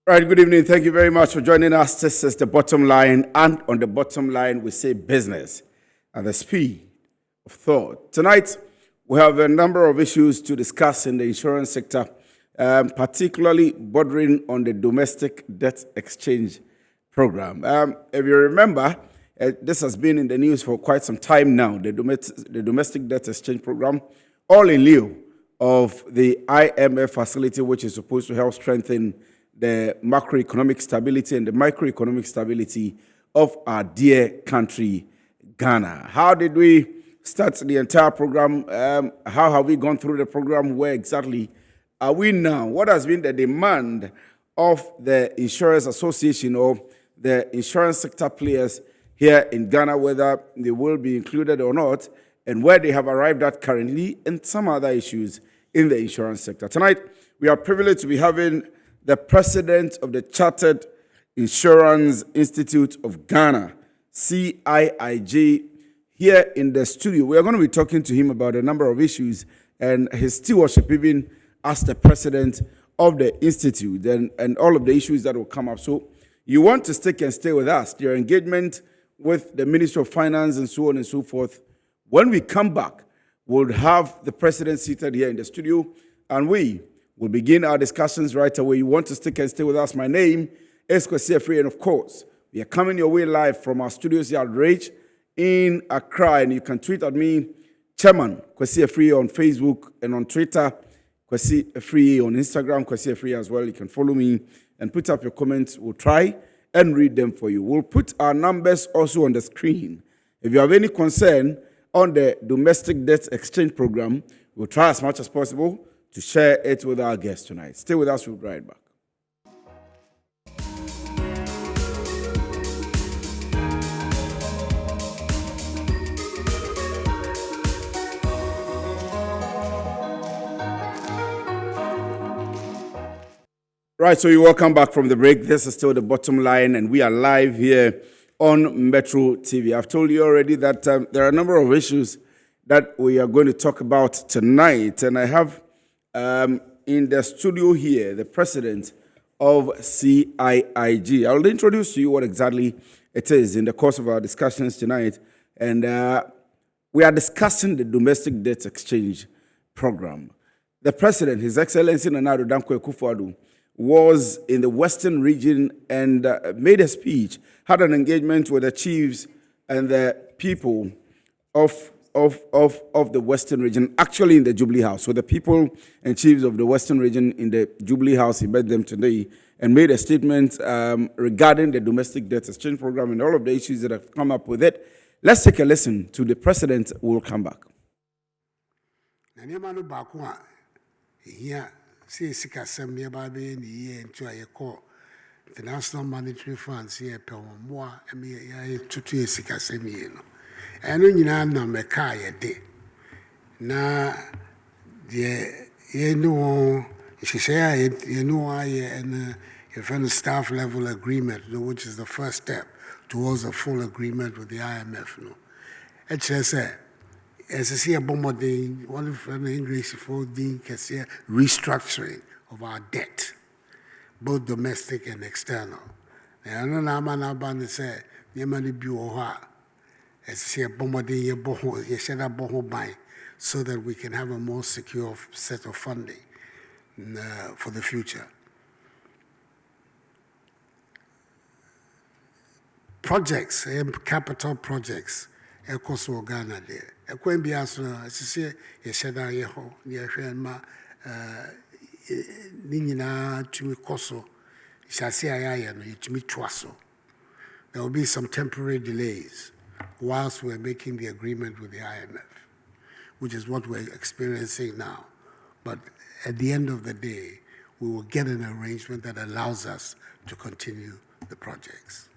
Right, good evening. Thank you very much for joining us. This is the bottom line, and on the bottom line, we say business at the speed of thought. Tonight, we have a number of issues to discuss in the insurance sector, particularly bordering on the domestic debt exchange program. If you remember, this has been in the news for quite some time now, the domestic debt exchange program, all in lieu of the IMF facility, which is supposed to help strengthen the macroeconomic stability and the microeconomic stability of our dear country, Ghana. How did we start the entire program? How have we gone through the program? Where exactly are we now? What has been the demand of the Insurers Association or the insurance sector players here in Ghana, whether they will be included or not, and where they have arrived at currently, and some other issues in the insurance sector? Tonight, we are privileged to be having the president of the Chartered Insurance Institute of Ghana, CIIG, here in the studio. We are going to be talking to him about a number of issues and his stewardship, even as the president of the institute, and all of the issues that will come up. So you want to stick and stay with us, your engagement with the Ministry of Finance and so on and so forth. When we come back, we'll have the president seated here in the studio, and we'll begin our discussions right away. You want to stick and stay with us. My name is Kwesi Free, and of course, we are coming your way live from our studios here at Rage in Accra, and you can tweet at me, Chairman Kwesi Free on Facebook and on Twitter, Kwesi Free on Instagram, Kwesi Free as well. You can follow me and put up your comments. We'll try and read them for you. We'll put our numbers also on the screen. If you have any concern on the domestic debt exchange program, we'll try as much as possible to share it with our guests tonight. Stay with us, we'll be right back. Right, so you're welcome back from the break. This is still the bottom line, and we are live here on Metro TV. I've told you already that there are a number of issues that we are going to talk about tonight, and I have in the studio here, the president of CIIG. I'll introduce to you what exactly it is in the course of our discussions tonight. And we are discussing the domestic debt exchange program. The president, His Excellency Nana Addo Dankwa Akufo-Addo, was in the Western region and made a speech, had an engagement with the chiefs and the people of the Western region, actually in the Jubilee House. So the people and chiefs of the Western region in the Jubilee House, he met them today and made a statement regarding the domestic debt exchange program and all of the issues that have come up with it. Let's take a listen to the president. We'll come back. The National Monetary Funds here per more to and when you know me kaya de na you know she say you know I and a staff level agreement, which is the first step towards a full agreement with the IMF. It says as I see a bombarding one of the English for the restructuring of our debt, both domestic and external. I don't know man say money as see a bombarding your boho, you shed a boho buy so that we can have a more secure set of funding for the future. Projects, capital projects, Ecoso Ghana there. A queen be as see a shed a yeho, near Shenma Nina to me Coso, Shasi and to me Twasso. There will be some temporary delays whilst we're making the agreement with the IMF, which is what we're experiencing now. But at the end of the day, we will get an arrangement that allows us to continue the projects.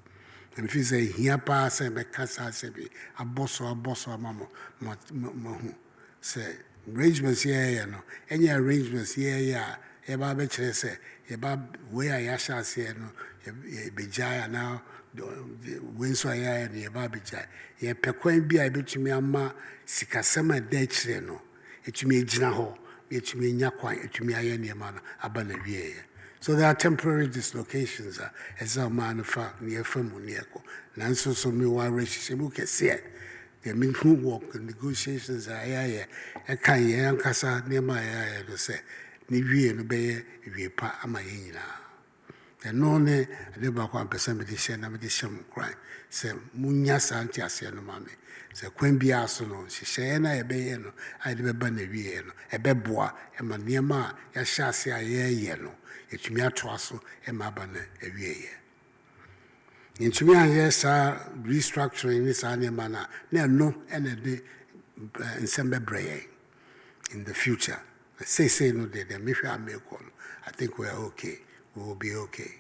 And if you say, here pass and Bekasa Sebi, a boss or mammo, say, arrangements here, any arrangements here, Eba Bechere say, Eba, where I shall say, Bijaya now. When so I and the Babija, ye pequem be I bet me ama Sikasema Dechreno, it may Jinaho, it may Yakwa, it may I any man, Abanavie. So there are temporary dislocations as a man of near Famuniaco. Nanso so me wa relationship can see it. The men who work negotiations I can yan cassa near my eye to say, Nivi and obey if you pa amayina. And no ne, I never want to send me the share, I'm the sham cry. Say, Munya Santi, I say no mammy. Say, Queen Biasono, she say, and I obey, I never ban a vieno, a bebois, and my near ma, ya shassi, I yellow. It's me a twasso, and my banner a year. Into me, yes, restructuring this animal, no, and a day in Sembe Bray in the future. Say no, day, then if I make one, I think we're okay. We will be okay.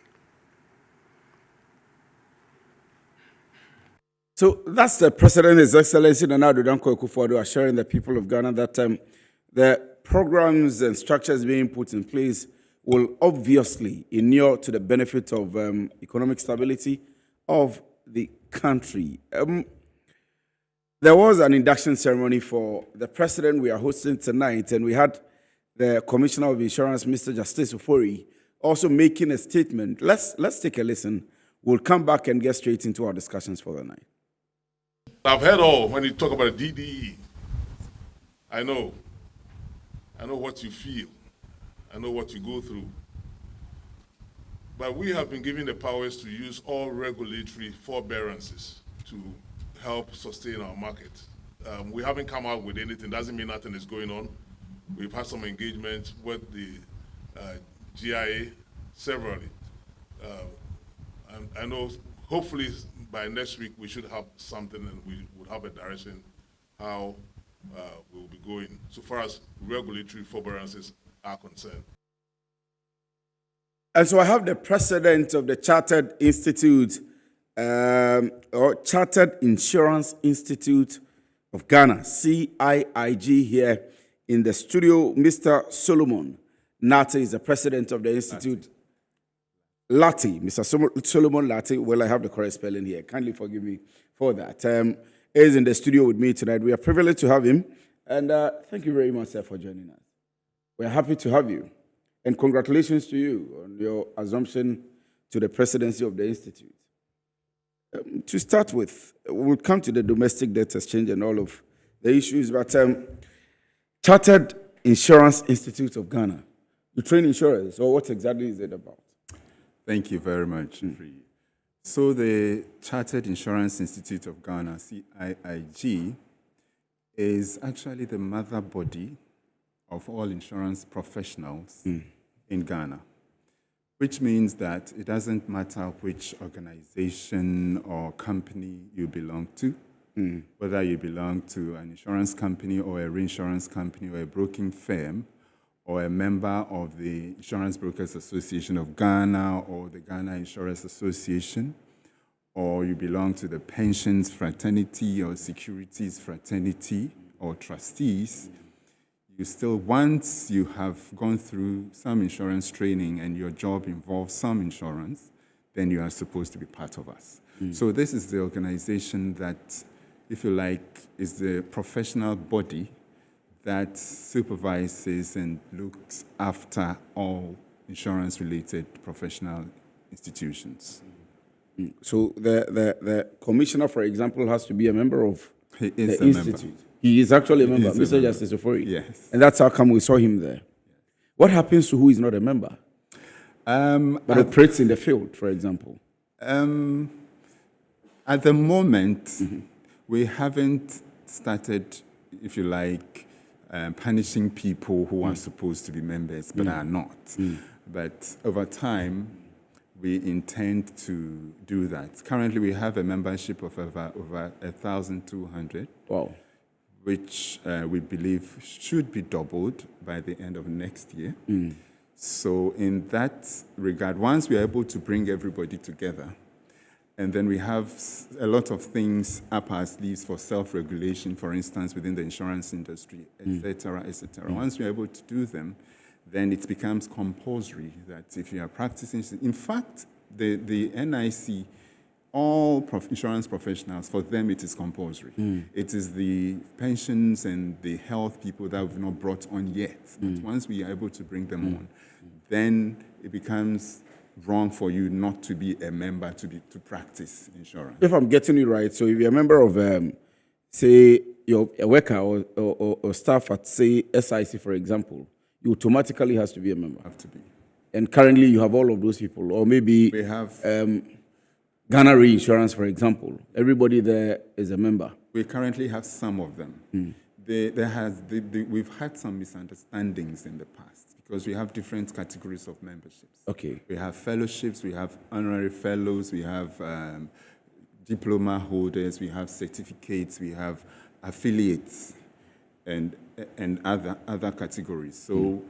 So that's the President, His Excellency Nana Addo Dankwa Akufo-Addo assuring the people of Ghana that the programs and structures being put in place will obviously inure to the benefit of economic stability of the country. There was an induction ceremony for the President we are hosting tonight, and we had the Commissioner of Insurance, Mr. Justice Ofori, also making a statement. Let's take a listen. We'll come back and get straight into our discussions for the night. I've heard all when you talk about the DDE. I know what you feel. I know what you go through. But we have been given the powers to use all regulatory forbearances to help sustain our market. We haven't come out with anything. Doesn't mean nothing is going on. We've had some engagement with the GIA severally. And I know hopefully by next week we should have something and we would have a direction how we will be going so far as regulatory forbearances are concerned. And so I have the president of the Chartered Institute, or Chartered Insurance Institute of Ghana, CIIG, here in the studio. Mr. Solomon Lartey is the president of the institute. Lartey, Mr. Solomon Lartey. Well, I have the correct spelling here. Kindly forgive me for that. Is in the studio with me tonight. We are privileged to have him. And thank you very much, sir, for joining us. We're happy to have you. And congratulations to you on your assumption to the presidency of the institute. To start with, we'll come to the domestic debt exchange and all of the issues, but Chartered Insurance Institute of Ghana, you train insurers, so what exactly is it about? Thank you very much. So the Chartered Insurance Institute of Ghana, CIIG, is actually the mother body of all insurance professionals in Ghana, which means that it doesn't matter which organization or company you belong to, whether you belong to an insurance company or a reinsurance company or a broking firm or a member of the Insurance Brokers Association of Ghana or the Ghana Insurers Association, or you belong to the pensions fraternity or securities fraternity or trustees, you still, once you have gone through some insurance training and your job involves some insurance, then you are supposed to be part of us. So this is the organization that, if you like, is the professional body that supervises and looks after all insurance-related professional institutions. So the commissioner, for example, has to be a member of He is the a institute. member. He is actually a member, is a Mr. member. Justice Ofori. Yes. And that's how come we saw him there. What happens to who is not a member, but operates in the field, for example? At the moment, we haven't started, if you like, punishing people who are supposed to be members but are not. But over time, we intend to do that. Currently, we have a membership of over 1,200. Wow. Which we believe should be doubled by the end of next year. So in that regard, once we are able to bring everybody together, and then we have a lot of things up our sleeves for self-regulation, for instance, within the insurance industry, et cetera, et cetera. Once we are able to do them, then it becomes compulsory that if you are practicing, in fact, the NIC, all insurance professionals, for them it is compulsory. It is the pensions and the health people that we've not brought on yet. But once we are able to bring them on, then it becomes wrong for you not to be a member to practice insurance. If I'm getting it right, so if you're a member of, say, you're a worker or staff at, say, CIIG, for example, you automatically has to be a member. Have to be. And currently you have all of those people. Or maybe We have Ghana Reinsurance, for example. Everybody there is a member. we currently have some of them. We've had some misunderstandings in the past because we have different categories of memberships. Okay. We have fellowships, we have honorary fellows, we have diploma holders, we have certificates, we have affiliates, and other categories. So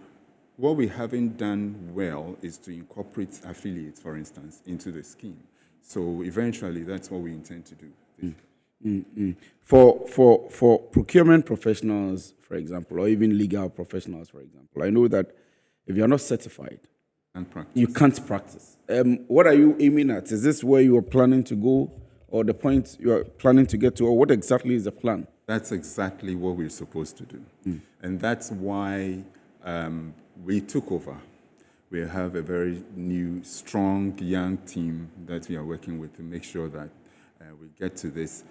what we haven't done well is to incorporate affiliates, for instance, into the scheme. So eventually, that's what we intend to do. For procurement professionals, for example, or even legal professionals, for example, I know that if you're not certified, And practice. you can't practice. What are you aiming at? Is this where you are planning to go, or the point you are planning to get to, or what exactly is the plan? That's exactly what we're supposed to do. And that's why we took over. We have a very new, strong, young team that we are working with to make sure that we get to this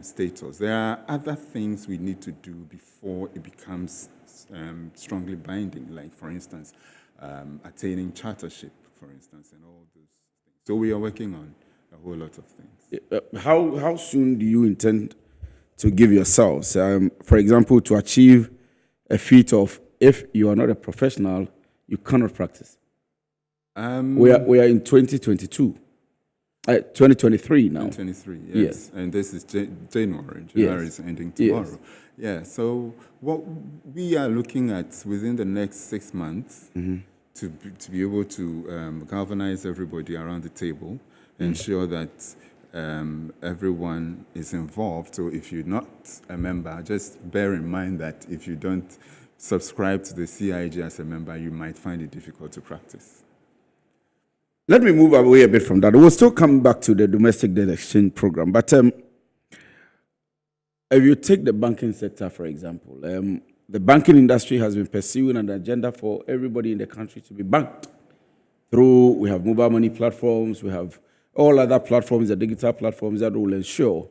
status. There are other things we need to do before it becomes strongly binding, like, for instance, attaining chartership, for instance, and all those things. So we are working on a whole lot of things. How soon do you intend to give yourselves, for example, to achieve a feat of, if you are not a professional, you cannot practice? We are in 2022. 2023 now. 23, yes. Yes. And this is January. Yes. January is ending tomorrow. Yes. Yeah, so what we are looking at within the next 6 months to be able to galvanize everybody around the table, ensure that everyone is involved. So if you're not a member, just bear in mind that if you don't subscribe to the CIIG as a member, you might find it difficult to practice. Let me move away a bit from that. We'll still come back to the domestic debt exchange program. But if you take the banking sector, for example, the banking industry has been pursuing an agenda for everybody in the country to be banked. We have mobile money platforms, we have all other platforms, the digital platforms that will ensure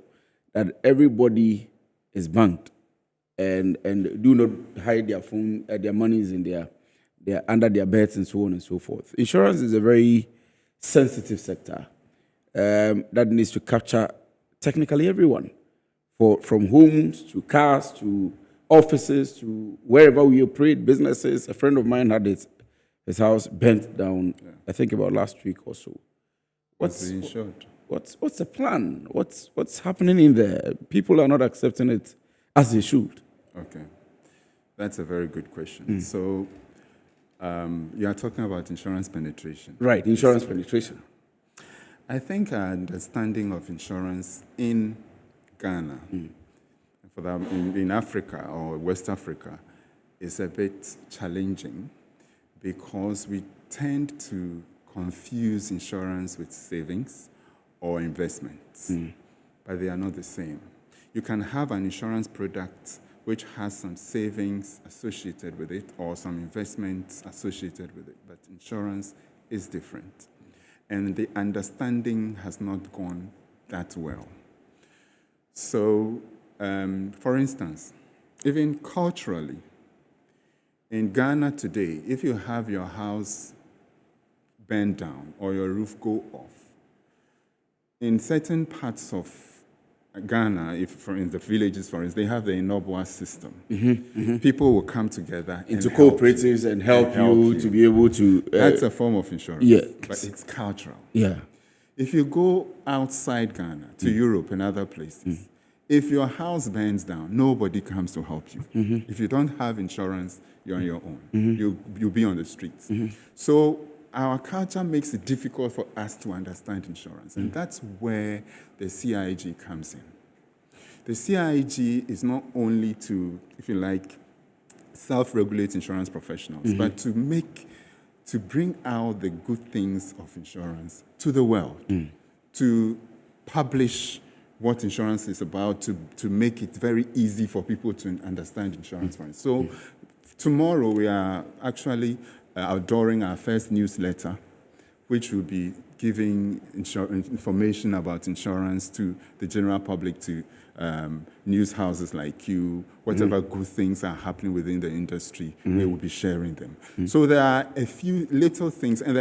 that everybody is banked and do not hide their phone, their monies in their under their beds and so on and so forth. Insurance is a very sensitive sector that needs to capture technically everyone, from homes to cars to offices to wherever we operate, businesses. A friend of mine had his house burnt down, I think about last week or so. What's the insured? What's the plan? What's happening in there? People are not accepting it as they should. Okay, that's a very good question. So you are talking about insurance penetration. Right, insurance penetration. I think our understanding of insurance in Ghana, in Africa or West Africa, is a bit challenging because we tend to confuse insurance with savings or investments, but they are not the same. You can have an insurance product which has some savings associated with it or some investments associated with it, but insurance is different. And the understanding has not gone that well. So, for instance, even culturally, in Ghana today, if you have your house burn down or your roof go off, in certain parts of Ghana, in the villages, for instance, they have the Inobwa system. People will come together Into and help cooperatives you and help you to be able to... That's a form of insurance, yes. but it's cultural. Yeah. If you go outside Ghana, to Europe and other places, if your house burns down, nobody comes to help you. If you don't have insurance, you're on your own. You'll be on the streets. So our culture makes it difficult for us to understand insurance, and that's where the CIIG comes in. The CIIG is not only to, if you like, self-regulate insurance professionals, but to bring out the good things of insurance to the world, to publish what insurance is about, to make it very easy for people to understand insurance. So tomorrow we are actually during our first newsletter, which will be giving information about insurance to the general public, to news houses like you, whatever good things are happening within the industry, we will be sharing them. So there are a few little things, and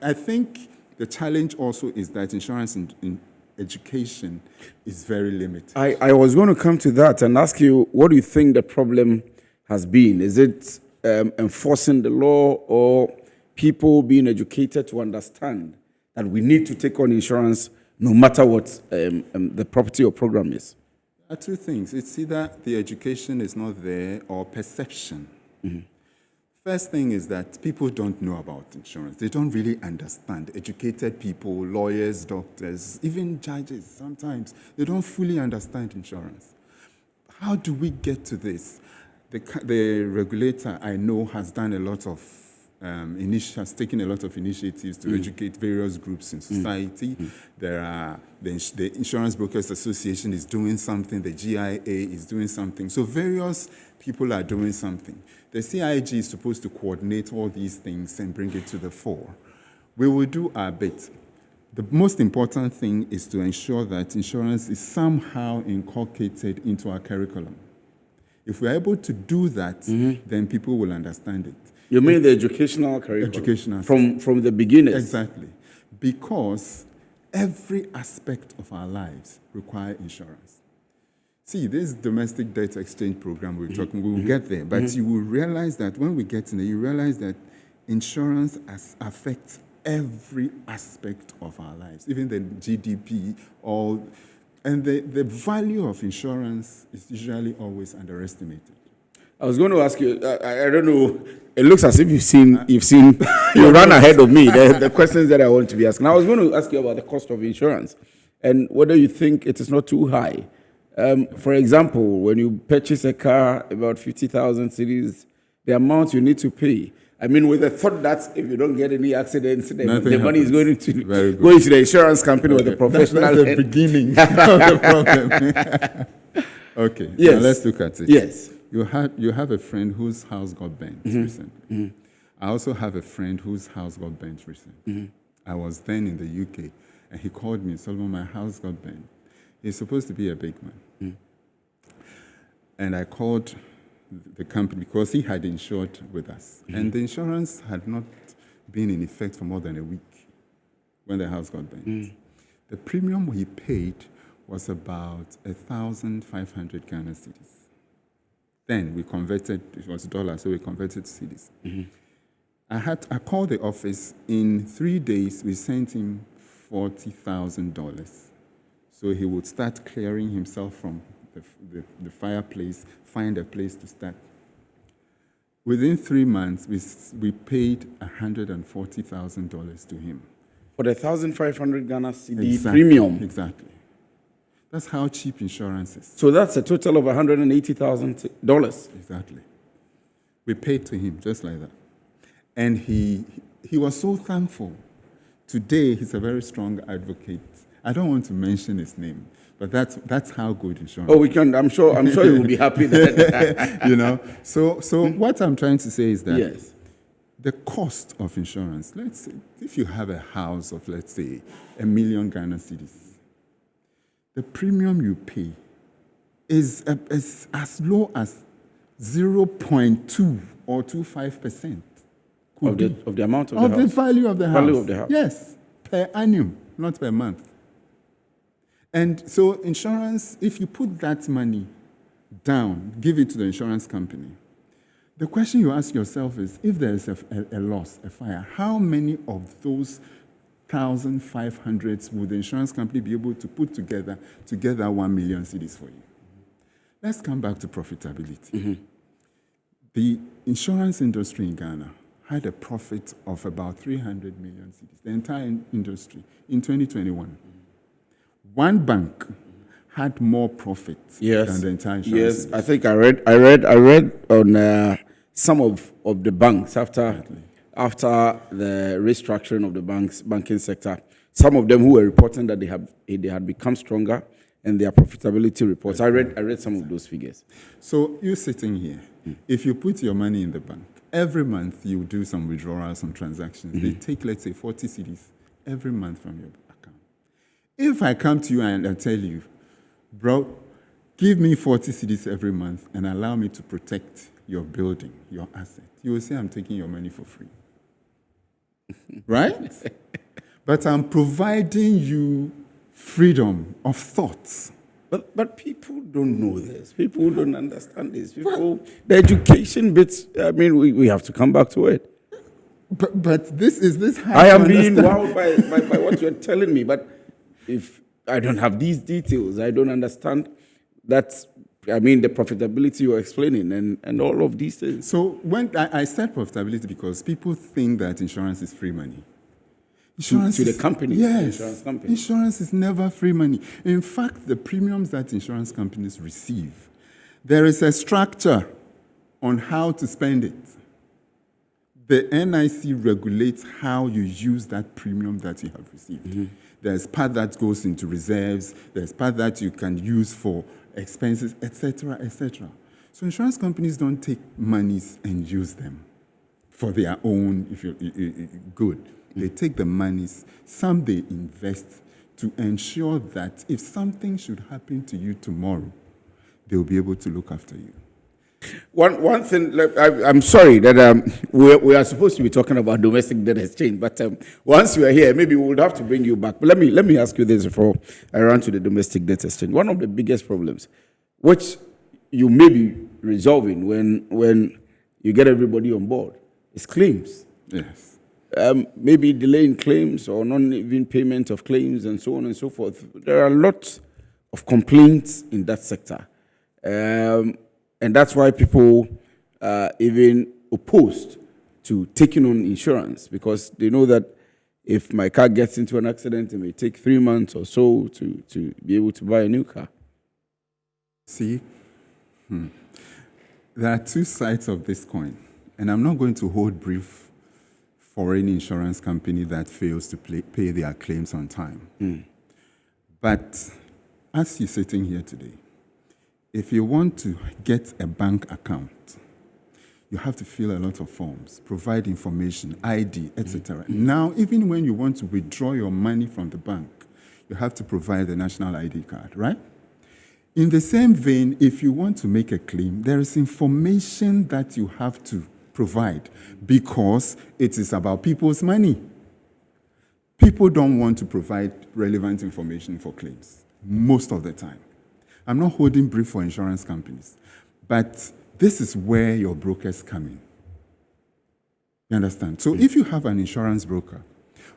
I think the challenge also is that insurance in education is very limited. I was going to come to that and ask you, what do you think the problem has been? Is it enforcing the law, or people being educated to understand that we need to take on insurance no matter what the property or program is? There are two things. It's either the education is not there or perception. First thing is that people don't know about insurance. They don't really understand. Educated people, lawyers, doctors, even judges, sometimes, they don't fully understand insurance. How do we get to this? The regulator, I know, has done a lot of has taken a lot of initiatives to educate various groups in society. There are the Insurance Brokers Association is doing something, the GIA is doing something. So various people are doing something. The CIIG is supposed to coordinate all these things and bring it to the fore. We will do our bit. The most important thing is to ensure that insurance is somehow inculcated into our curriculum. If we're able to do that, then people will understand it. You mean the educational curriculum? Educational. From the beginners? Exactly. Because every aspect of our lives require insurance. See, this domestic debt exchange program we're talking, we will get there, but you will realize that when we get in there, you realize that insurance affects every aspect of our lives, even the GDP, and the value of insurance is usually always underestimated. I was going to ask you, I don't know, it looks as if you ran ahead of me, the questions that I want to be asking. I was going to ask you about the cost of insurance and whether you think it is not too high. For example, when you purchase a car, about 50,000 cedis, the amount you need to pay. I mean, with the thought that if you don't get any accidents, the money is going to go into the insurance company or the professional. That's the beginning of the problem. Okay, yes. Now let's look at it. Yes. You have a friend whose house got burnt recently. I also have a friend whose house got burnt recently. I was then in the UK, and he called me, Solomon, my house got burnt. He's supposed to be a big man. And I called the company because he had insured with us. And the insurance had not been in effect for more than a week when the house got burnt. The premium he paid was about 1,500 Ghana cedis. Then we converted, it was dollars, so we converted to cedis. I called the office. In 3 days, we sent him $40,000. So he would start clearing himself from the fireplace, find a place to start. Within 3 months, we paid $140,000 to him. For the 1,500 Ghana CD premium? Exactly. That's how cheap insurance is. So that's a total of $180,000. Exactly. We paid to him just like that. And he was so thankful. Today, he's a very strong advocate. I don't want to mention his name, but that's how good insurance is. Oh, we can. I'm sure he will be happy that. So what I'm trying to say is that yes, the cost of insurance, let's say, if you have a house of, let's say, 1 million Ghana cedis, the premium you pay is as low as 0.2 or 25% of the amount of the house. The value of the house. Value of the house. Yes, per annum, not per month. And so insurance, if you put that money down, give it to the insurance company, the question you ask yourself is, if there is a loss, a fire, how many of those 1,500s would the insurance company be able to put together 1 million cedis for you? Let's come back to profitability. The insurance industry in Ghana had a profit of about 300 million cedis, the entire industry, in 2021. One bank had more profits than the entire insurance industry. I think I read on some of the banks after the restructuring of the banking sector. Some of them who were reporting that they had become stronger and their profitability reports. I read some of those figures. So you sitting here, if you put your money in the bank every month you do some withdrawals, some transactions. They take, let's say, 40 cedis every month from your account. If I come to you and I tell you, bro, give me 40 cedis every month and allow me to protect your building, your asset, you will say I'm taking your money for free. Right? But I'm providing you freedom of thoughts. But people don't know this. People don't understand this. People, the education bits, I mean, we have to come back to it. But this hard I am to being understand. wowed by what you're telling me. But if I don't have these details, I don't understand that. I mean, the profitability you're explaining and all of these things. So when I said profitability because people think that insurance is free money. Insurance To the is- companies, yes, the insurance companies. Insurance is never free money. In fact, the premiums that insurance companies receive, there is a structure on how to spend it. The NIC regulates how you use that premium that you have received. Mm-hmm. There's part that goes into reserves. There's part that you can use for expenses, etc., etc. So insurance companies don't take monies and use them for their own good. They take the monies, some they invest to ensure that if something should happen to you tomorrow, they'll be able to look after you. One thing, I'm sorry that we are supposed to be talking about domestic debt exchange, but once you are here, maybe we would have to bring you back. But let me ask you this before I run to the domestic debt exchange. One of the biggest problems, which you may be resolving when you get everybody on board, is claims. Yes. Maybe delaying claims or non-even payment of claims and so on and so forth. There are lots of complaints in that sector. And that's why people are even opposed to taking on insurance, because they know that if my car gets into an accident, it may take 3 months or so to be able to buy a new car. See, there are two sides of this coin, and I'm not going to hold brief for any insurance company that fails to pay their claims on time. But as you're sitting here today, if you want to get a bank account, you have to fill a lot of forms, provide information, ID, etc. Now, even when you want to withdraw your money from the bank, you have to provide the national ID card, right? In the same vein, if you want to make a claim, there is information that you have to provide because it is about people's money. People don't want to provide relevant information for claims most of the time. I'm not holding brief for insurance companies, but this is where your brokers come in. You understand? So if you have an insurance broker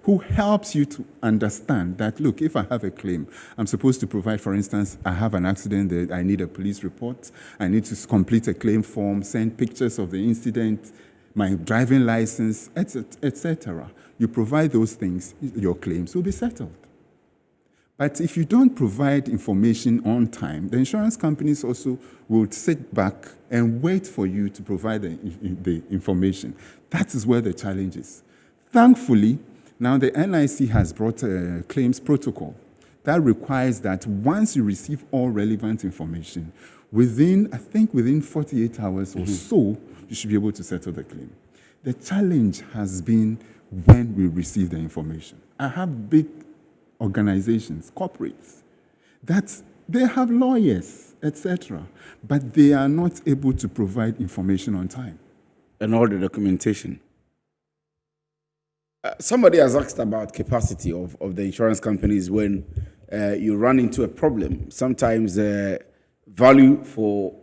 who helps you to understand that, look, if I have a claim, I'm supposed to provide, for instance, I have an accident, I need a police report, I need to complete a claim form, send pictures of the incident, my driving license, etc. You provide those things, your claims will be settled. But if you don't provide information on time, the insurance companies also will sit back and wait for you to provide the information. That is where the challenge is. Thankfully, now the NIC has brought a claims protocol that requires that once you receive all relevant information, within 48 hours or so, you should be able to settle the claim. The challenge has been when we receive the information. I have big organizations, corporates, that they have lawyers, etc., but they are not able to provide information on time. And all the documentation. Somebody has asked about capacity of the insurance companies when you run into a problem. Sometimes the value for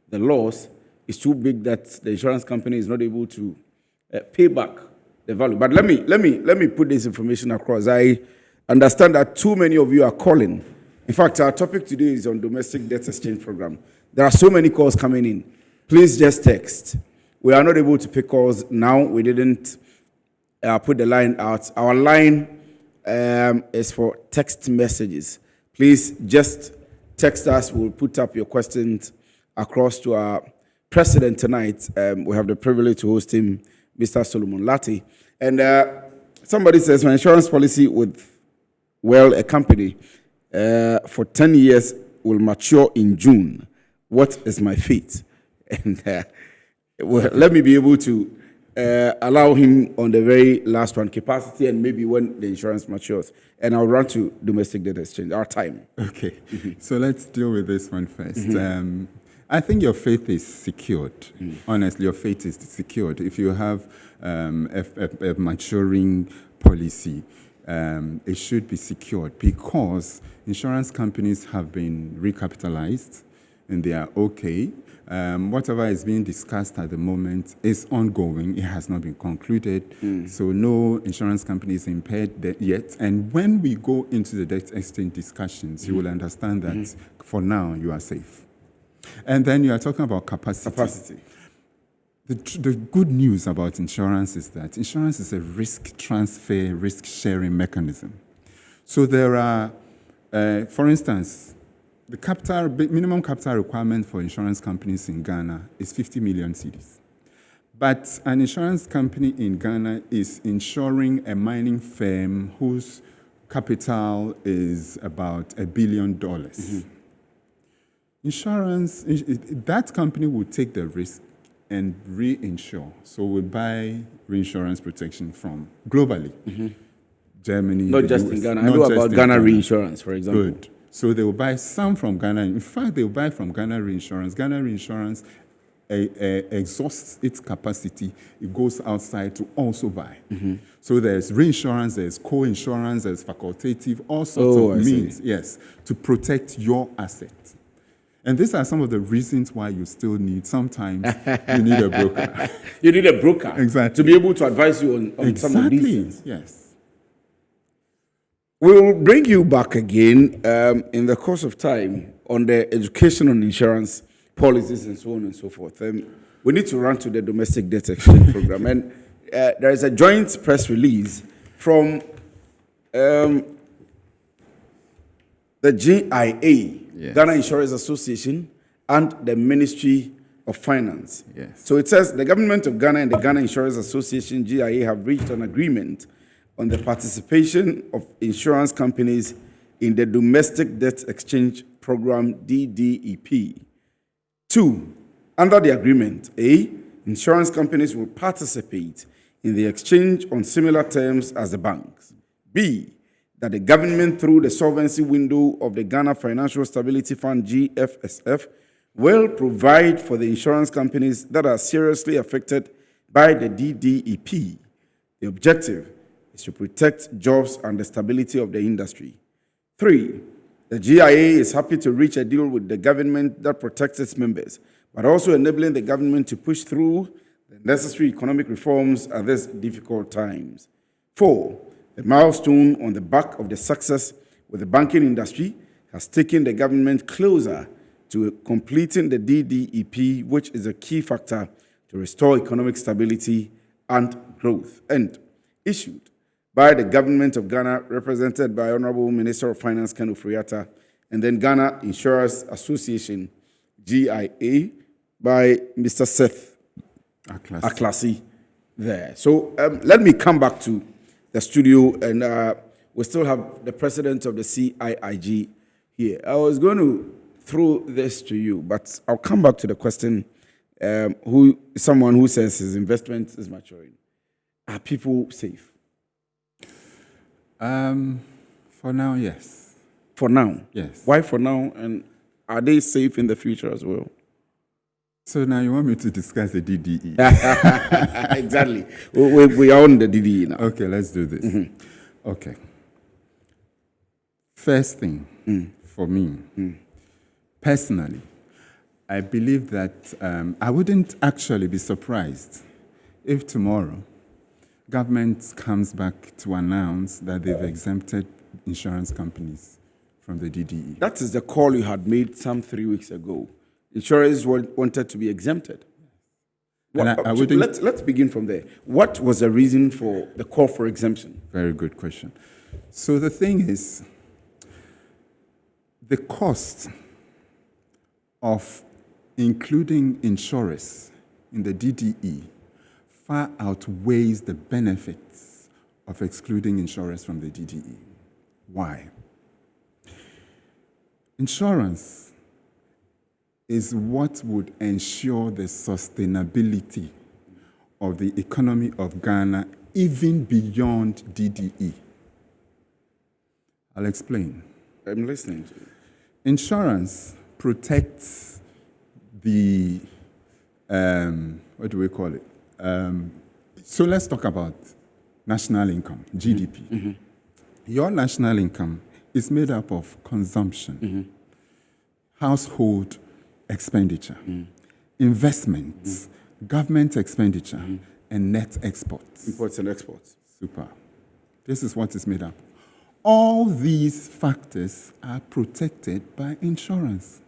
the loss is too big that the insurance company is not able to pay back the value. But let me put this information across. I understand that too many of you are calling. In fact, our topic today is on domestic debt exchange program. There are so many calls coming in. Please just text. We are not able to pick calls now. We didn't put the line out. Our line is for text messages. Please just text us. We'll put up your questions across to our president tonight. We have the privilege to host him, Mr. Solomon Lartey. And somebody says, my insurance policy with a company for 10 years will mature in June. What is my fate? And well, let me be able to allow him on the very last one, capacity, and maybe when the insurance matures. And I'll run to domestic debt exchange, our time. Okay, so let's deal with this one first. I think your faith is secured. Honestly, your faith is secured. If you have a maturing policy, it should be secured because insurance companies have been recapitalized and they are okay. Whatever is being discussed at the moment is ongoing. It has not been concluded. So no insurance company is impaired yet. And when we go into the debt exchange discussions, you will understand that for now you are safe. And then you are talking about capacity. The good news about insurance is that insurance is a risk transfer, risk sharing mechanism. So there are, for instance, the minimum capital requirement for insurance companies in Ghana is 50 million cedis. But an insurance company in Ghana is insuring a mining firm whose capital is about $1 billion. Insurance, that company will take the risk and reinsure. So we buy reinsurance protection from globally. Germany, Not the just US, in Ghana. I not know just about in Ghana Reinsurance, for example. Good. So they will buy some from Ghana. In fact, they will buy from Ghana Reinsurance. Ghana Reinsurance exhausts its capacity. It goes outside to also buy. So there's reinsurance, there's co-insurance, there's facultative, all sorts of means, yes, to protect your assets. And these are some of the reasons why you still need, sometimes you need a broker. You need a broker. Exactly. To be able to advise you on some of these things. Yes. We'll bring you back again in the course of time on the education on insurance policies and so on and so forth. We need to run to the domestic debt exchange program. And there is a joint press release from the GIA, Yes. Ghana Insurers Association, and the Ministry of Finance. Yes. So it says the government of Ghana and the Ghana Insurers Association, GIA, have reached an agreement on the participation of insurance companies in the Domestic Debt Exchange Program, DDEP. 2, under the agreement, A, insurance companies will participate in the exchange on similar terms as the banks. B, that the government, through the solvency window of the Ghana Financial Stability Fund, GFSF, will provide for the insurance companies that are seriously affected by the DDEP. The objective is to protect jobs and the stability of the industry. 3, the GIA is happy to reach a deal with the government that protects its members, but also enabling the government to push through the necessary economic reforms at these difficult times. 4, the milestone on the back of the success with the banking industry has taken the government closer to completing the DDEP, which is a key factor to restore economic stability and growth. And issued by the government of Ghana, represented by Honorable Minister of Finance Ken Ofori-Atta, and then Ghana Insurers Association, GIA, by Mr. Seth Aklasi there. So let me come back to the studio, and we still have the president of the CIIG here. I was going to throw this to you, but I'll come back to the question. Someone who says his investment is maturing. Are people safe? For now, yes. For now? Yes. Why for now? And are they safe in the future as well? So now you want me to discuss the DDE? Exactly. We are on the DDE now. Okay, let's do this. Okay. First thing for me, personally, I believe that I wouldn't actually be surprised if tomorrow government comes back to announce that they've exempted insurance companies from the DDE. That is the call you had made some 3 weeks ago. Insurers wanted to be exempted. Let's begin from there. What was the reason for the call for exemption? Very good question. So the thing is, the cost of including insurers in the DDE far outweighs the benefits of excluding insurers from the DDE. Why? Insurance is what would ensure the sustainability of the economy of Ghana, even beyond DDE. I'll explain. I'm listening to you. Insurance protects the, what do we call it? So let's talk about national income, GDP. Your national income is made up of consumption, household expenditure, investments, government expenditure, and net exports. Imports and exports. Super. This is what is made up. All these factors are protected by insurance.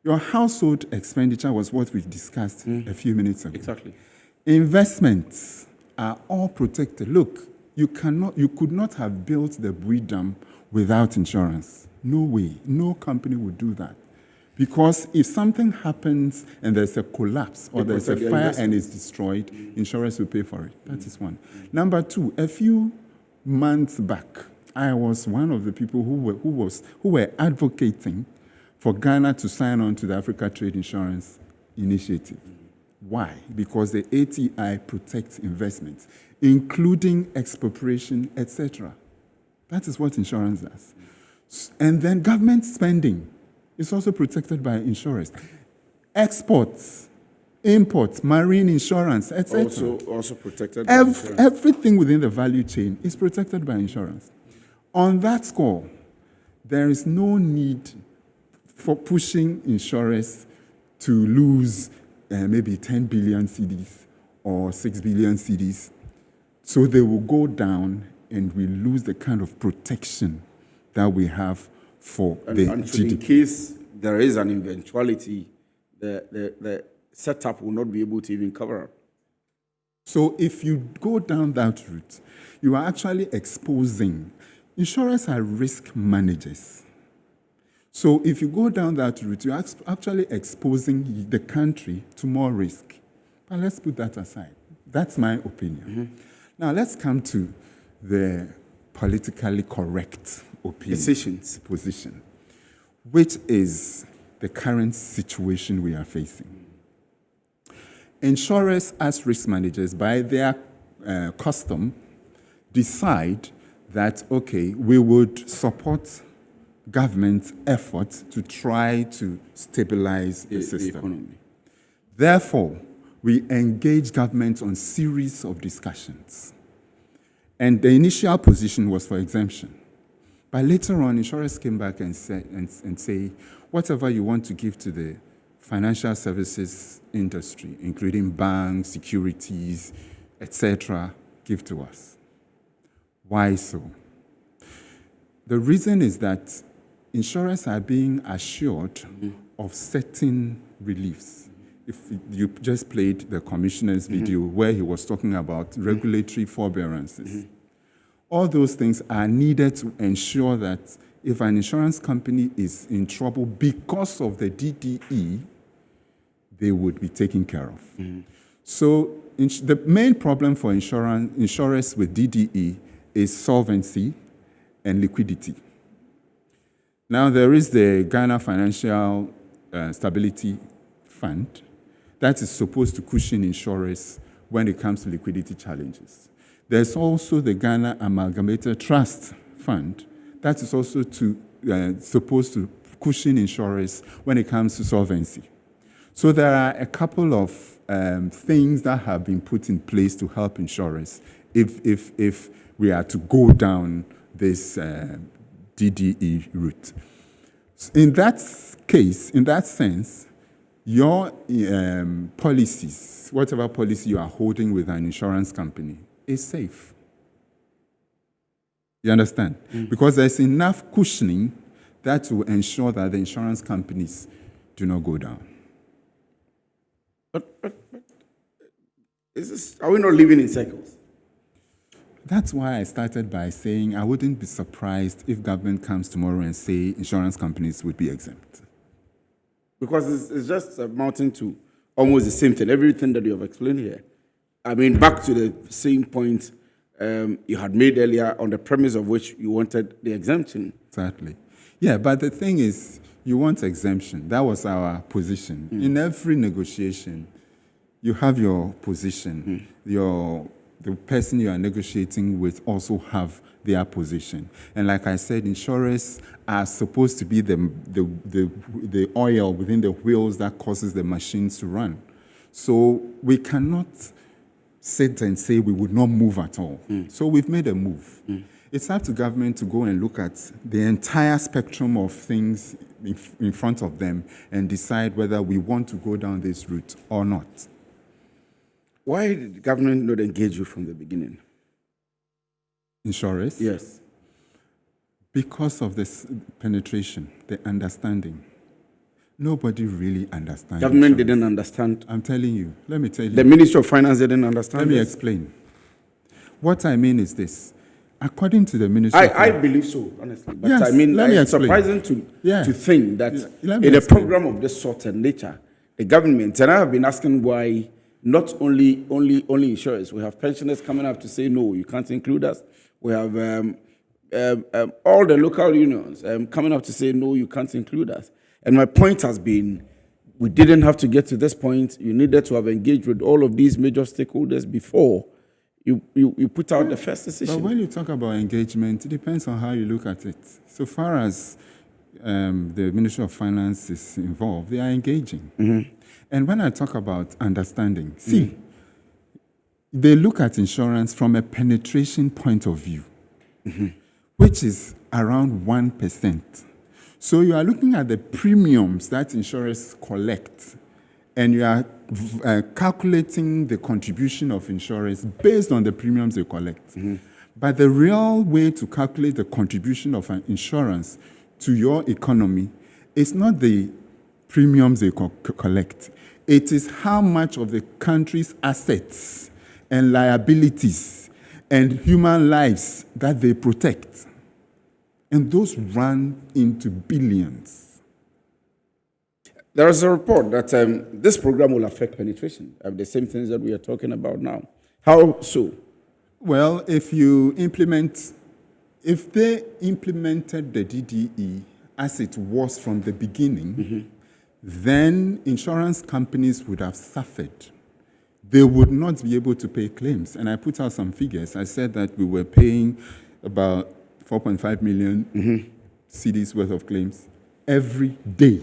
Your household expenditure was what we discussed a few minutes ago. Exactly. Investments are all protected. Look, you could not have built the Bui Dam without insurance. No way. No company would do that. Because if something happens and there's a collapse or there's a fire and it's destroyed, insurance will pay for it. That is one. Number two, a few months back, I was one of the people who were advocating for Ghana to sign on to the Africa Trade Insurance Initiative. Why? Because the ATI protects investments, including expropriation, etc. That is what insurance does. And then government spending is also protected by insurance. Exports, imports, marine insurance, etc. Also protected by insurance. Everything within the value chain is protected by insurance. On that score, there is no need for pushing insurers to lose maybe 10 billion cedis or 6 billion cedis. So they will go down and we lose the kind of protection that we have for the GDP. In case there is an eventuality, the setup will not be able to even cover up. So if you go down that route, you are actually exposing. Insurers are risk managers. So if you go down that route, you're actually exposing the country to more risk. But let's put that aside. That's my opinion. Now let's come to the politically correct position, which is the current situation we are facing. Insurers, as risk managers, by their custom, decide that, okay, we would support government's efforts to try to stabilize the system. The economy. Therefore, we engage government on series of discussions. And the initial position was for exemption. But later on, insurers came back and say, whatever you want to give to the financial services industry, including banks, securities, etc., give to us. Why so? The reason is that insurers are being assured of certain reliefs. If you just played the commissioner's video where he was talking about regulatory forbearances, all those things are needed to ensure that if an insurance company is in trouble because of the DDE, they would be taken care of. So the main problem for insurers with DDE is solvency and liquidity. Now, there is the Ghana Financial Stability Fund that is supposed to cushion insurers when it comes to liquidity challenges. There's also the Ghana Amalgamated Trust Fund that is also supposed to cushion insurers when it comes to solvency. So there are a couple of things that have been put in place to help insurers if we are to go down this DDE route. In that case, in that sense, your policies, whatever policy you are holding with an insurance company, is safe. You understand? Because there's enough cushioning that will ensure that the insurance companies do not go down. But are we not living in circles? That's why I started by saying I wouldn't be surprised if government comes tomorrow and say insurance companies would be exempt. Because it's just amounting to almost the same thing, everything that you have explained here. I mean, back to the same point you had made earlier on the premise of which you wanted the exemption. Exactly. Yeah, but the thing is, you want exemption. That was our position. In every negotiation, you have your position. The person you are negotiating with also have their position. And like I said, insurers are supposed to be the oil within the wheels that causes the machines to run. So we cannot sit and say we would not move at all. So we've made a move. It's up to government to go and look at the entire spectrum of things in front of them and decide whether we want to go down this route or not. Why did the government not engage you from the beginning? Insurers? Yes. Because of this penetration, the understanding. Nobody really understands. Government insurance. didn't understand. I'm telling you. Let me tell you. The Ministry of Finance didn't understand. Let me this? explain. What I mean is this. According to the Ministry of I Finance, believe so, honestly. But Yes, I mean, let me it's explain. surprising to Yeah. think that Let me in a explain. program of this sort and nature, the government, and I have been asking why not only insurers, we have pensioners coming up to say, no, you can't include us. We have all the local unions coming up to say, no, you can't include us. And my point has been, we didn't have to get to this point. You needed to have engaged with all of these major stakeholders before you put out the first decision. But when you talk about engagement, it depends on how you look at it. So far as the Ministry of Finance is involved, they are engaging. And when I talk about understanding, see, they look at insurance from a penetration point of view, which is around 1%. So you are looking at the premiums that insurers collect, and you are calculating the contribution of insurers based on the premiums they collect. But the real way to calculate the contribution of an insurance to your economy is not the premiums they collect. It is how much of the country's assets and liabilities and human lives that they protect. And those run into billions. There is a report that this program will affect penetration of the same things that we are talking about now. How so? Well, if they implemented the DDE as it was from the beginning, then insurance companies would have suffered. They would not be able to pay claims. And I put out some figures. I said that we were paying about 4.5 million CDs worth of claims every day.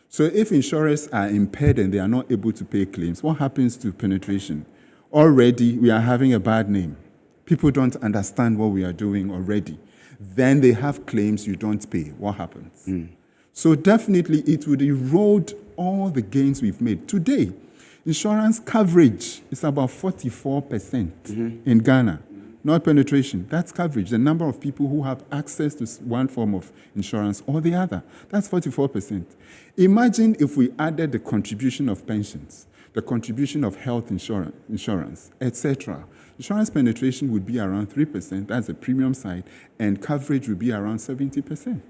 So if insurers are impaired and they are not able to pay claims, what happens to penetration? Already, we are having a bad name. People don't understand what we are doing already. Then they have claims you don't pay. What happens? So definitely, it would erode all the gains we've made. Today, insurance coverage is about 44% in Ghana. Not penetration, that's coverage. The number of people who have access to one form of insurance or the other, that's 44%. Imagine if we added the contribution of pensions, the contribution of health insurance, etc. Insurance penetration would be around 3%, that's the premium side, and coverage would be around 70%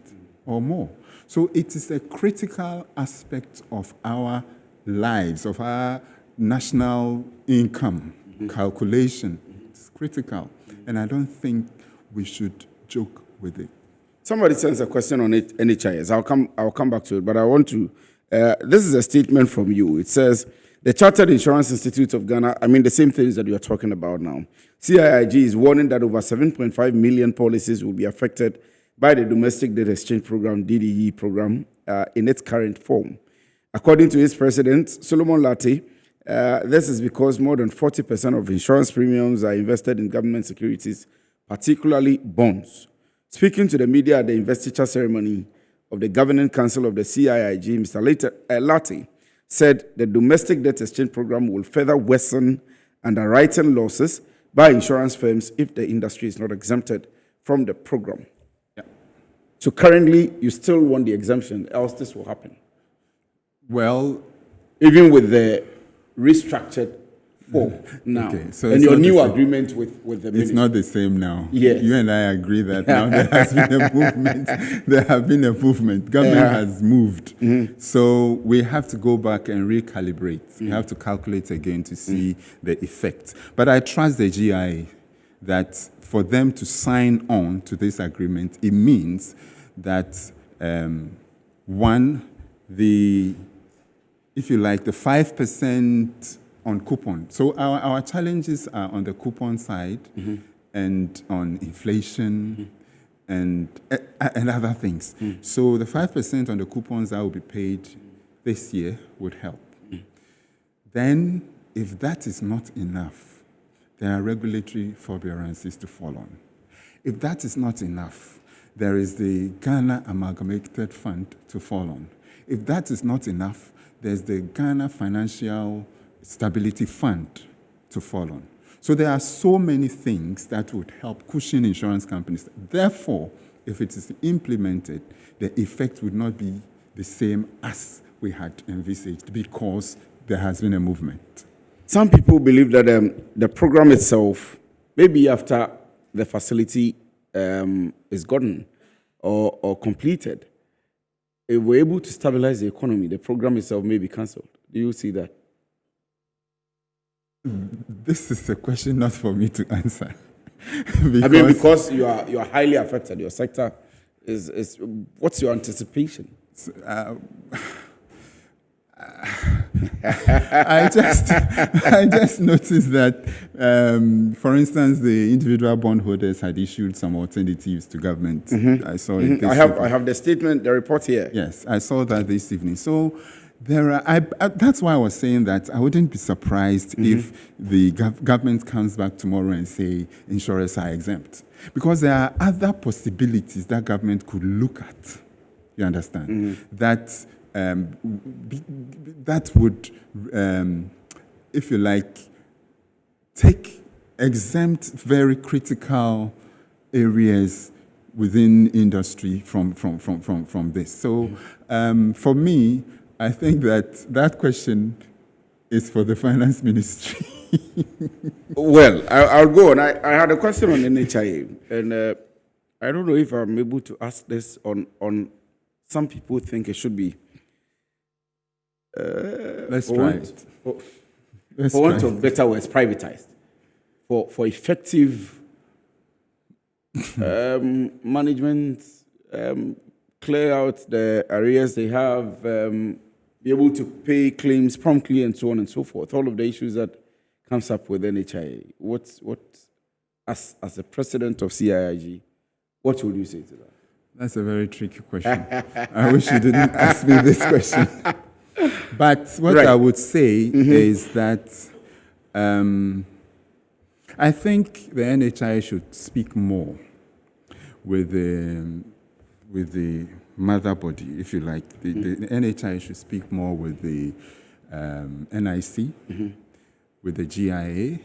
or more. So it is a critical aspect of our lives, of our national income calculation. It's critical. And I don't think we should joke with it. Somebody sends a question on it, NHIS. I'll come back to it, but I want to. This is a statement from you. It says the Chartered Insurance Institute of Ghana. I mean the same things that you are talking about now. CIIG is warning that over 7.5 million policies will be affected by the Domestic Debt Exchange Program (DDE) program in its current form. According to its president, Solomon Lartey, this is because more than 40% of insurance premiums are invested in government securities, particularly bonds. Speaking to the media at the investiture ceremony of the Governing Council of the CIIG, Mr. Lartey said the Domestic Debt Exchange Program will further worsen underwriting losses by insurance firms if the industry is not exempted from the program. Yeah. So currently, you still want the exemption, else this will happen. Well, Even with the restructured form now, okay, so and it's your not the new same. agreement with the it's ministry. not the same now. Yes. You and I agree that now there has been a movement. There have been a movement. Government has moved. So we have to go back and recalibrate. We have to calculate again to see the effect. But I trust the GIA that for them to sign on to this agreement, it means that, if you like, the 5% on coupon. So our challenges are on the coupon side and on inflation and other things. So the 5% on the coupons that will be paid this year would help. Then, if that is not enough, there are regulatory forbearances to fall on. If that is not enough, there is the Ghana Amalgamated Fund to fall on. If that is not enough, there's the Ghana Financial Stability Fund to fall on. So there are so many things that would help cushion insurance companies. Therefore, if it is implemented, the effect would not be the same as we had envisaged because there has been a movement. Some people believe that the program itself, maybe after the facility is gotten or completed, if we're able to stabilize the economy, the program itself may be cancelled. Do you see that? This is a question not for me to answer. because you are highly affected. Your sector is what's your anticipation? I just noticed that, for instance, the individual bondholders had issued some alternatives to government. I saw it. I have the statement, the report here. Yes, I saw that this evening. So there are. That's why I was saying that I wouldn't be surprised if the government comes back tomorrow and say insurers are exempt, because there are other possibilities that government could look at. You understand that. That would, if you like, exempt very critical areas within industry from this. So for me, I think that question is for the finance ministry. Well, I'll go on. I had a question on NHIA, and I don't know if I'm able to ask this on some people think it should be. Let's try it. For want of better words, privatized. For effective management, clear out the areas they have, be able to pay claims promptly, and so on and so forth. All of the issues that comes up with NHIA. What as the president of CIIG, what would you say to that? That's a very tricky question. I wish you didn't ask me this question. But what I would say is that I think the NHI should speak more with the mother body, if you like. The NHI should speak more with the NIC, with the GIA,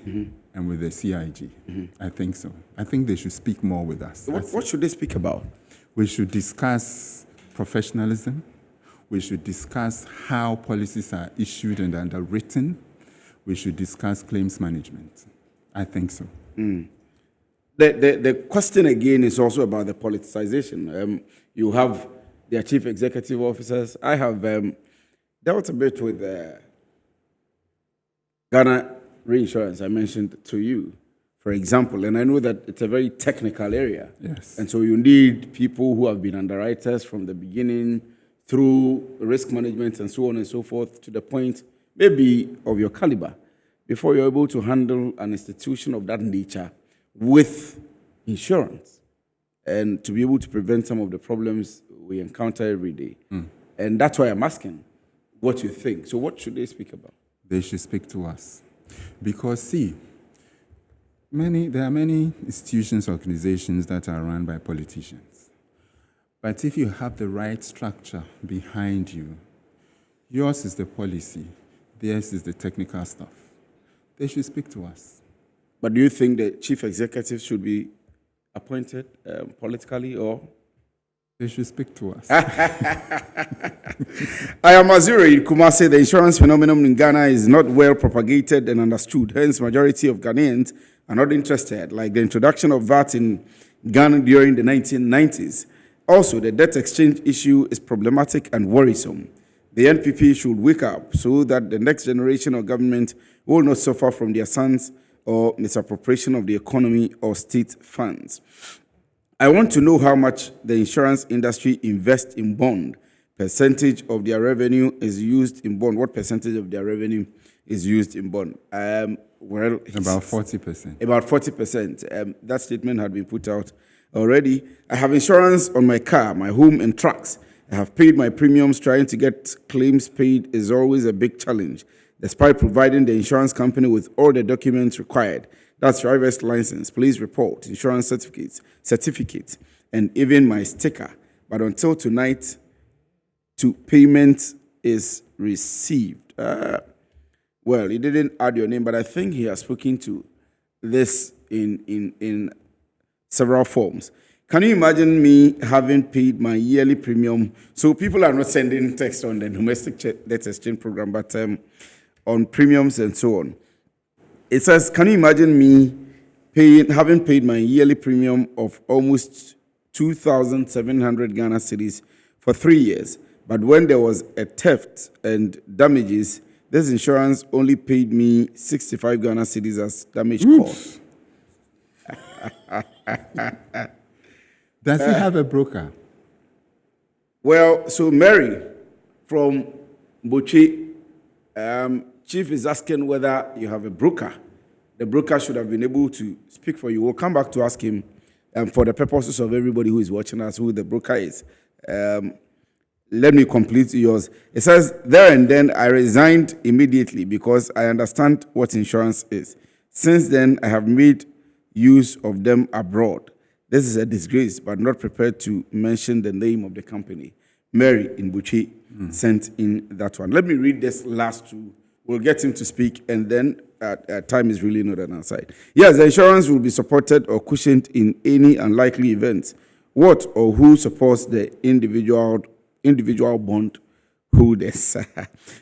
and with the CIIG. I think so. I think they should speak more with us. What should they speak about? We should discuss professionalism. We should discuss how policies are issued and underwritten. We should discuss claims management. I think so. The question again is also about the politicization. You have their chief executive officers. I have dealt a bit with Ghana Reinsurance, I mentioned to you, for example, and I know that it's a very technical area. Yes. And so you need people who have been underwriters from the beginning through risk management and so on and so forth to the point maybe of your caliber before you're able to handle an institution of that nature with insurance and to be able to prevent some of the problems we encounter every day. And that's why I'm asking what you think. So what should they speak about? They should speak to us. Because, see, there are many institutions, organizations that are run by politicians. But if you have the right structure behind you, yours is the policy, theirs is the technical stuff, they should speak to us. But do you think the chief executive should be appointed politically, or? They should speak to us. I am Azure in Kumasi. The insurance phenomenon in Ghana is not well propagated and understood. Hence, majority of Ghanaians are not interested, like the introduction of VAT in Ghana during the 1990s. Also, the debt exchange issue is problematic and worrisome. The NPP should wake up so that the next generation of government will not suffer from their sons or misappropriation of the economy or state funds. I want to know how much the insurance industry invests in bond. Percentage of their revenue is used in bond. What percentage of their revenue is used in bond. Well, About 40%. About 40%. That statement had been put out already. I have insurance on my car, my home, and trucks. I have paid my premiums. Trying to get claims paid is always a big challenge, despite providing the insurance company with all the documents required. That's driver's license, police report, insurance certificates, and even my sticker. But until tonight, payment is received. Well, he didn't add your name, but I think he has spoken to this in several forms. Can you imagine me having paid my yearly premium? So people are not sending text on the domestic debt exchange program, but on premiums and so on. It says, can you imagine me having paid my yearly premium of almost 2,700 Ghana cedis for 3 years, but when there was a theft and damages, this insurance only paid me 65 Ghana cedis as damage cost. Does he have a broker? Well, so Mary from Bochi, Chief is asking whether you have a broker. The broker should have been able to speak for you. We'll come back to ask him for the purposes of everybody who is watching us who the broker is. Let me complete yours. It says, there and then I resigned immediately because I understand what insurance is. Since then, I have made use of them abroad. This is a disgrace, but not prepared to mention the name of the company. Mary in Buchi sent in that one. Let me read this last two. We'll get him to speak, and then time is really not on our side. Yes, the insurance will be supported or cushioned in any unlikely events. What or who supports the individual bond holders?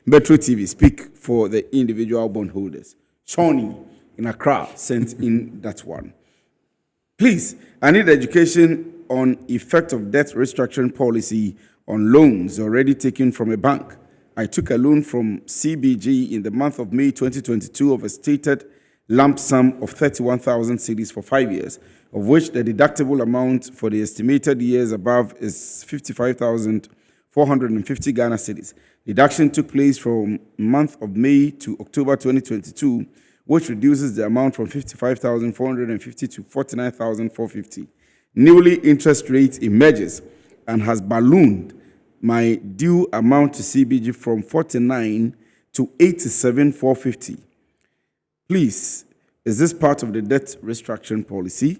Metro TV, speak for the individual bond holders. Shawnee in Accra sent in that one. Please, I need education on effect of debt restructuring policy on loans already taken from a bank. I took a loan from CBG in the month of May 2022 of a stated lump sum of 31,000 cedis for 5 years, of which the deductible amount for the estimated years above is 55,450 Ghana cedis. Deduction took place from month of May to October 2022, which reduces the amount from 55,450 to 49,450. Newly interest rate emerges and has ballooned my due amount to CBG from 49 to 87,450. Please, is this part of the debt restructuring policy?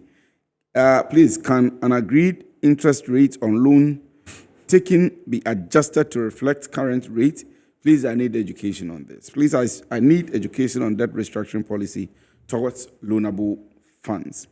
Please, can an agreed interest rate on loan taken be adjusted to reflect current rate? Please, I need education on this. Please, I need education on debt restructuring policy towards loanable funds.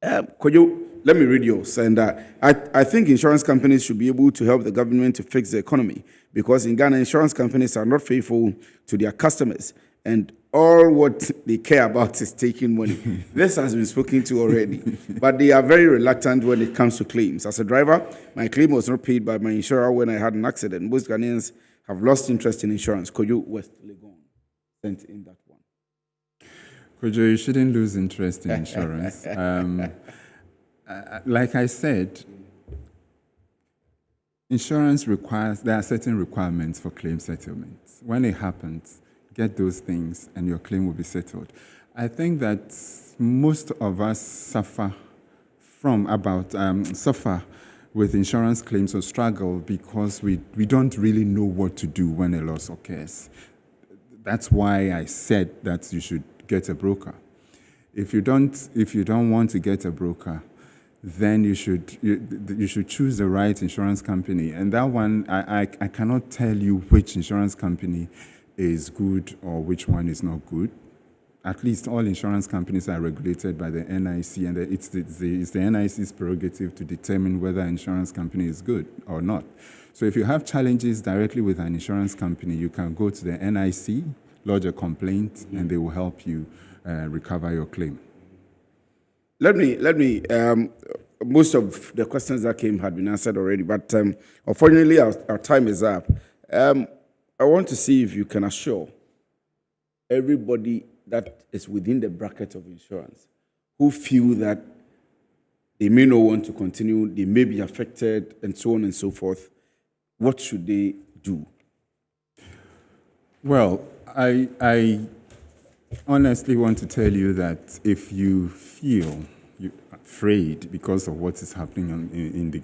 Let me read yours. And I think insurance companies should be able to help the government to fix the economy, because in Ghana, insurance companies are not faithful to their customers, and all what they care about is taking money. This has been spoken to already, but they are very reluctant when it comes to claims. As a driver, my claim was not paid by my insurer when I had an accident. Most Ghanaians have lost interest in insurance. Kojo West Legon sent in that one. Kojo, you shouldn't lose interest in insurance. Like I said, insurance there are certain requirements for claim settlement. When it happens, get those things and your claim will be settled. I think that most of us suffer with insurance claims or struggle because we don't really know what to do when a loss occurs. That's why I said that you should get a broker. If you don't want to get a broker, then you should choose the right insurance company. And that one, I cannot tell you which insurance company is good or which one is not good. At least all insurance companies are regulated by the NIC, and it's the NIC's prerogative to determine whether an insurance company is good or not. So if you have challenges directly with an insurance company, you can go to the NIC, lodge a complaint, and they will help you recover your claim. Let me. Most of the questions that came had been answered already, but unfortunately, our time is up. I want to see if you can assure everybody that is within the bracket of insurance who feel that they may not want to continue, they may be affected, and so on and so forth. What should they do? Well, I honestly want to tell you that if you feel you're afraid because of what is happening in the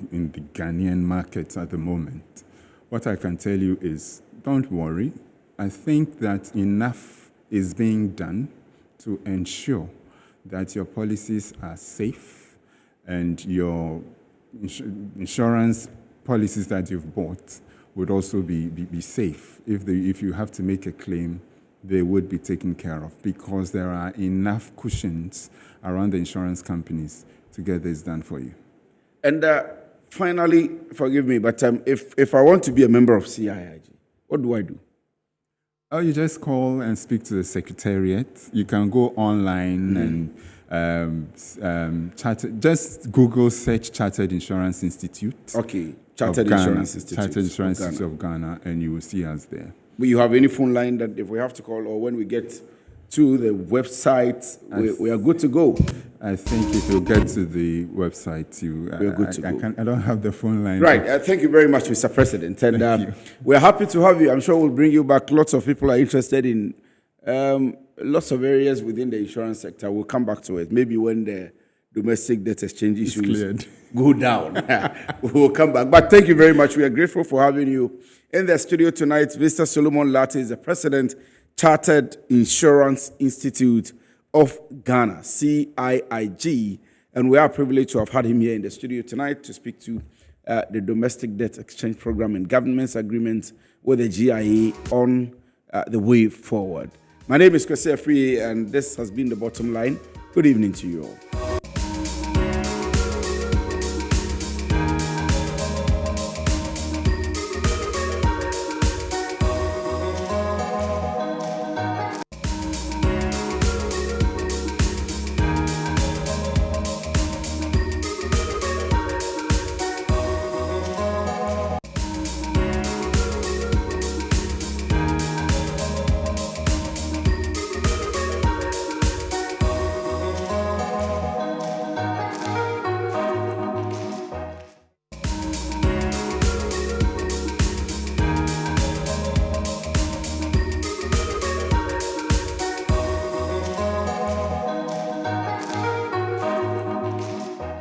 Ghanaian markets at the moment, what I can tell you is don't worry. I think that enough is being done to ensure that your policies are safe and your insurance policies that you've bought would also be safe. If you have to make a claim, they would be taken care of because there are enough cushions around the insurance companies to get this done for you. And finally, forgive me, but if I want to be a member of CIIG, what do I do? Oh, you just call and speak to the secretariat. You can go online and just Google search Chartered Insurance Institute. Okay, Chartered Insurance Institute. Chartered Insurance Institute of Ghana, and you will see us there. Will you have any phone line that if we have to call or when we get to the website, we are good to go? I think if you get to the website, we are good to go. I don't have the phone line. Right. Thank you very much, Mr. President. And Thank you. We're happy to have you. I'm sure we'll bring you back. Lots of people are interested in lots of areas within the insurance sector. We'll come back to it. Maybe when the domestic debt exchange issues go down, we'll come back. But thank you very much. We are grateful for having you in the studio tonight. Mr. Solomon Lartey is the president, Chartered Insurance Institute of Ghana, CIIG, and we are privileged to have had him here in the studio tonight to speak to the domestic debt exchange program and government's agreement with the GIA on the way forward. My name is Kwesi Afriyie, and this has been The Bottom Line. Good evening to you all.